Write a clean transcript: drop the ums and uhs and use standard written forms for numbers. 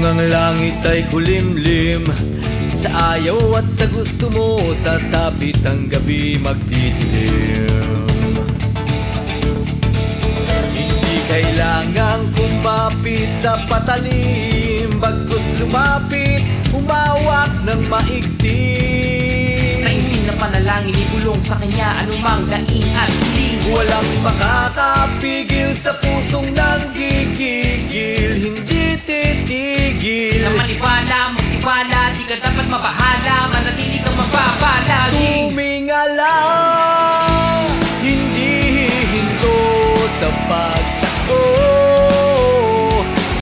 Kung ang langit ay kulimlim, sa ayaw at sa gusto mo, sasapit ang gabi magdidilim. Hindi kailangang kumapit sa patalim, bagkus lumapit, humawak ng maigting. Taimtim na panalangin, ibulong sa kanya anumang daing at hiling. Walang makakapigil sa pusong nanggigigil.